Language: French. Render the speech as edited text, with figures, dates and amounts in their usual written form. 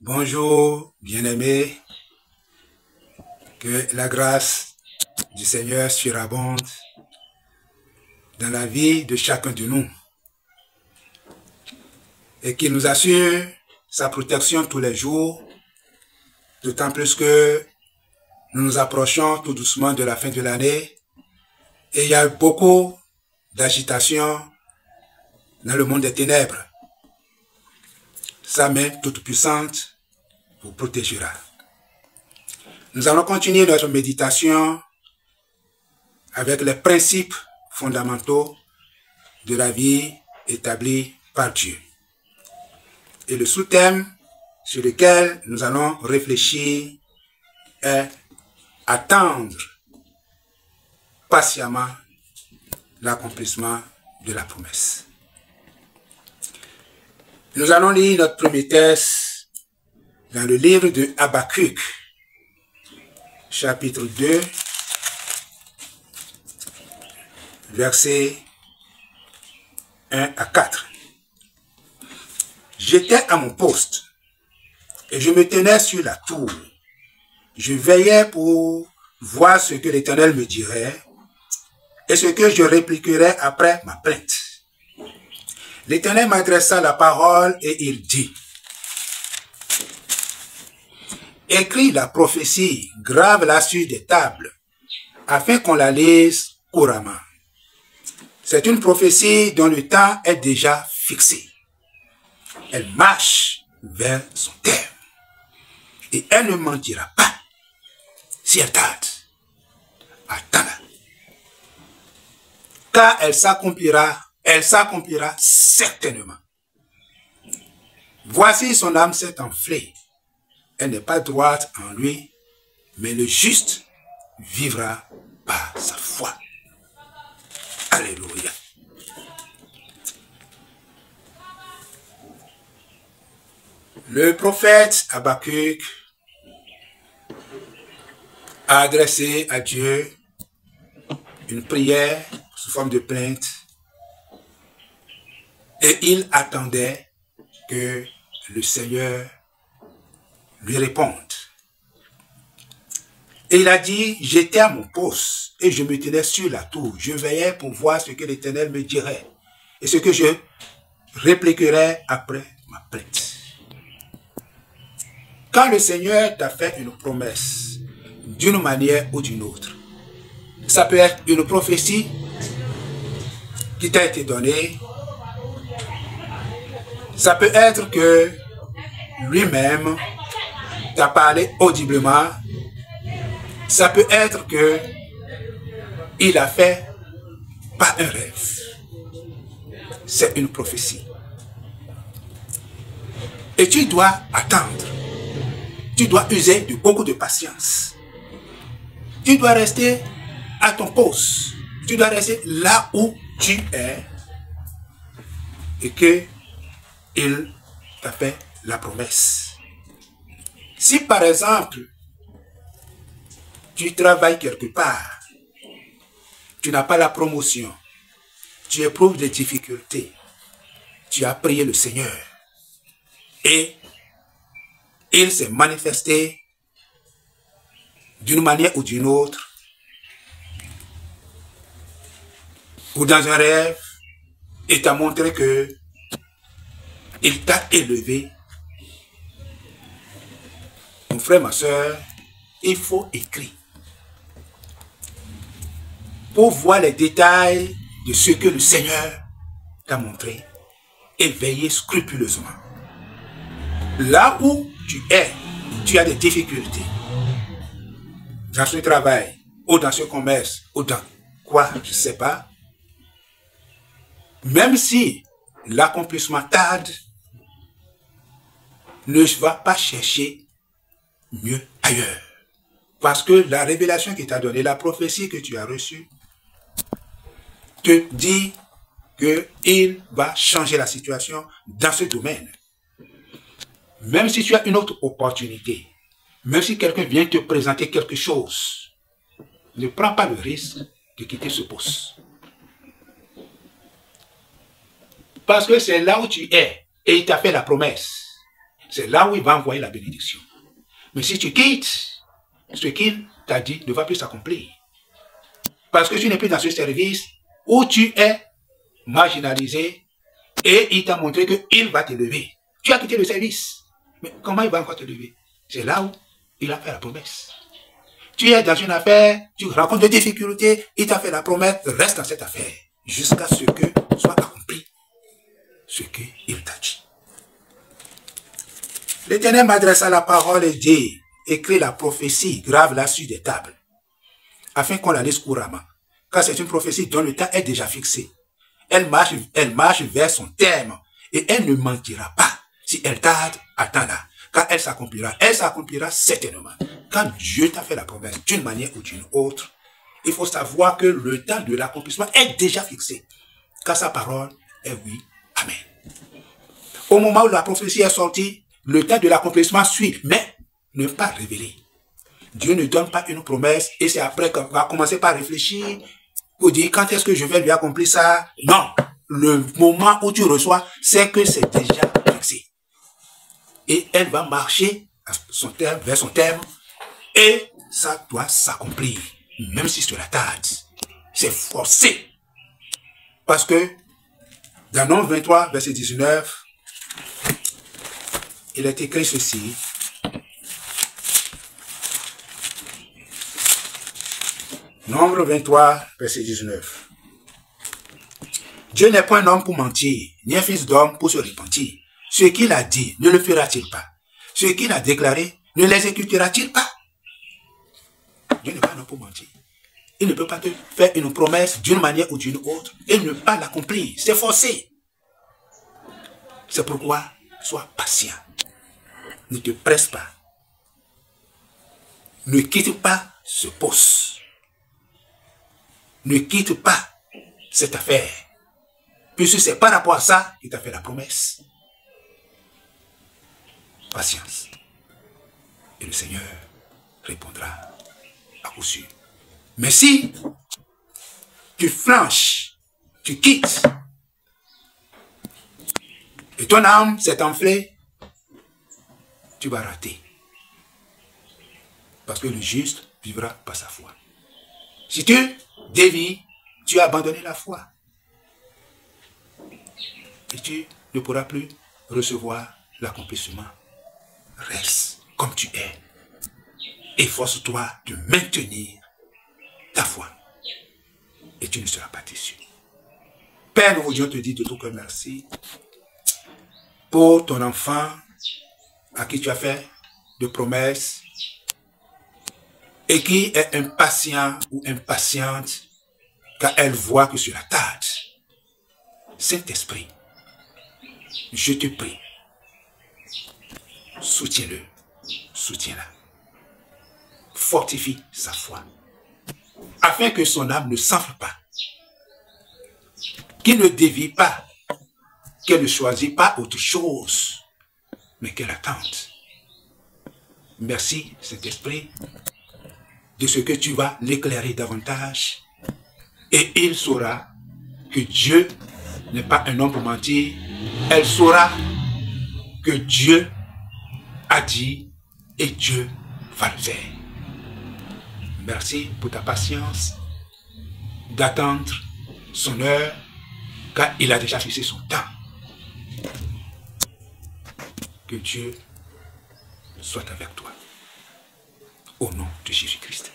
Bonjour, bien-aimés, que la grâce du Seigneur surabonde dans la vie de chacun de nous et qu'il nous assure sa protection tous les jours, d'autant plus que nous nous approchons tout doucement de la fin de l'année et il y a beaucoup d'agitation dans le monde des ténèbres. Sa main toute puissante vous protégera. Nous allons continuer notre méditation avec les principes fondamentaux de la vie établie par Dieu. Et le sous-thème sur lequel nous allons réfléchir est attendre patiemment l'accomplissement de la promesse. Nous allons lire notre premier texte dans le livre de Habakkuk, chapitre 2, versets 1 à 4. J'étais à mon poste et je me tenais sur la tour. Je veillais pour voir ce que l'Éternel me dirait et ce que je répliquerais après ma plainte. L'Éternel m'adressa la parole et il dit: écris la prophétie, grave-la sur des tables, afin qu'on la lise couramment. C'est une prophétie dont le temps est déjà fixé. Elle marche vers son terme. Et elle ne mentira pas. Si elle tarde, attends-la. Car elle s'accomplira certainement. Voici son âme s'est enflée. Elle n'est pas droite en lui, mais le juste vivra par sa foi. Alléluia. Le prophète Habakkuk a adressé à Dieu une prière sous forme de plainte et il attendait que le Seigneur lui réponde. Et il a dit: j'étais à mon poste et je me tenais sur la tour. Je veillais pour voir ce que l'Éternel me dirait et ce que je répliquerais après ma plainte. Quand le Seigneur t'a fait une promesse d'une manière ou d'une autre, ça peut être une prophétie qui t'a été donnée, ça peut être que lui-même t'a parlé audiblement, ça peut être que il a fait pas un rêve, c'est une prophétie. Et tu dois attendre, tu dois user de beaucoup de patience, tu dois rester à ton poste, tu dois rester là où tu es et que il t'a fait la promesse. Si par exemple, tu travailles quelque part, tu n'as pas la promotion, tu éprouves des difficultés, tu as prié le Seigneur et il s'est manifesté d'une manière ou d'une autre, ou dans un rêve, et t'a montré que il t'a élevé. Mon frère, ma soeur, il faut écrire pour voir les détails de ce que le Seigneur t'a montré et veiller scrupuleusement. Là où tu es, tu as des difficultés. Dans ce travail, ou dans ce commerce, ou dans quoi, je ne sais pas. Même si l'accomplissement tarde, ne va pas chercher mieux ailleurs. Parce que la révélation qui t'a donné, la prophétie que tu as reçue, te dit qu'il va changer la situation dans ce domaine. Même si tu as une autre opportunité, même si quelqu'un vient te présenter quelque chose, ne prends pas le risque de quitter ce poste. Parce que c'est là où tu es et il t'a fait la promesse. c'est là où il va envoyer la bénédiction. Mais si tu quittes, ce qu'il t'a dit ne va plus s'accomplir. Parce que tu n'es plus dans ce service où tu es marginalisé et il t'a montré qu'il va te lever. Tu as quitté le service. Mais comment il va encore te lever? C'est là où il a fait la promesse. Tu es dans une affaire, tu rencontres des difficultés, il t'a fait la promesse, reste dans cette affaire jusqu'à ce que soit accompli ce qu'il t'a dit. L'Éternel m'adressa la parole et dit, écris la prophétie, grave-la sur des tables, afin qu'on la lise couramment, car c'est une prophétie dont le temps est déjà fixé. Elle marche vers son terme, et elle ne mentira pas. Si elle tarde, attends-la, car elle s'accomplira certainement. Quand Dieu t'a fait la promesse d'une manière ou d'une autre, il faut savoir que le temps de l'accomplissement est déjà fixé, car sa parole est oui, amen. Au moment où la prophétie est sortie, le temps de l'accomplissement suit, mais ne pas révéler. Dieu ne donne pas une promesse et c'est après qu'on va commencer par réfléchir pour dire quand est-ce que je vais lui accomplir ça. Non, le moment où tu reçois, c'est que c'est déjà fixé. Et elle va marcher vers son terme et ça doit s'accomplir, même si cela tarde. C'est forcé. Parce que dans Nombre 23, verset 19, il est écrit ceci. Nombre 23, verset 19. Dieu n'est point un homme pour mentir, ni un fils d'homme pour se repentir. Ce qu'il a dit, ne le fera-t-il pas? Ce qu'il a déclaré, ne l'exécutera-t-il pas? Dieu n'est pas un homme pour mentir. Il ne peut pas te faire une promesse d'une manière ou d'une autre et ne pas l'accomplir. C'est forcé. C'est pourquoi, sois patient. Ne te presse pas. Ne quitte pas ce poste. Ne quitte pas cette affaire. Puisque c'est par rapport à ça qu'il t'a fait la promesse. Patience. Et le Seigneur répondra à coup sûr. Mais si tu flanches, tu quittes, et ton âme s'est enflée, tu vas rater. Parce que le juste vivra par sa foi. Si tu dévies, tu as abandonné la foi. Et tu ne pourras plus recevoir l'accomplissement. Reste comme tu es. Efforce-toi de maintenir ta foi. Et tu ne seras pas déçu. Père, nous voulions te dire de tout cœur merci pour ton enfant à qui tu as fait de promesses et qui est impatient ou impatiente car elle voit que cela tarde. Saint-Esprit, je te prie, soutiens-le, soutiens-la, fortifie sa foi, afin que son âme ne s'enfle pas, qu'il ne dévie pas, qu'elle ne choisit pas autre chose, mais qu'elle attende. Merci, Saint-Esprit, de ce que tu vas l'éclairer davantage, et il saura que Dieu n'est pas un homme pour mentir. Elle saura que Dieu a dit et Dieu va le faire. Merci pour ta patience d'attendre son heure, car il a déjà fixé son temps. Que Dieu soit avec toi. Au nom de Jésus-Christ.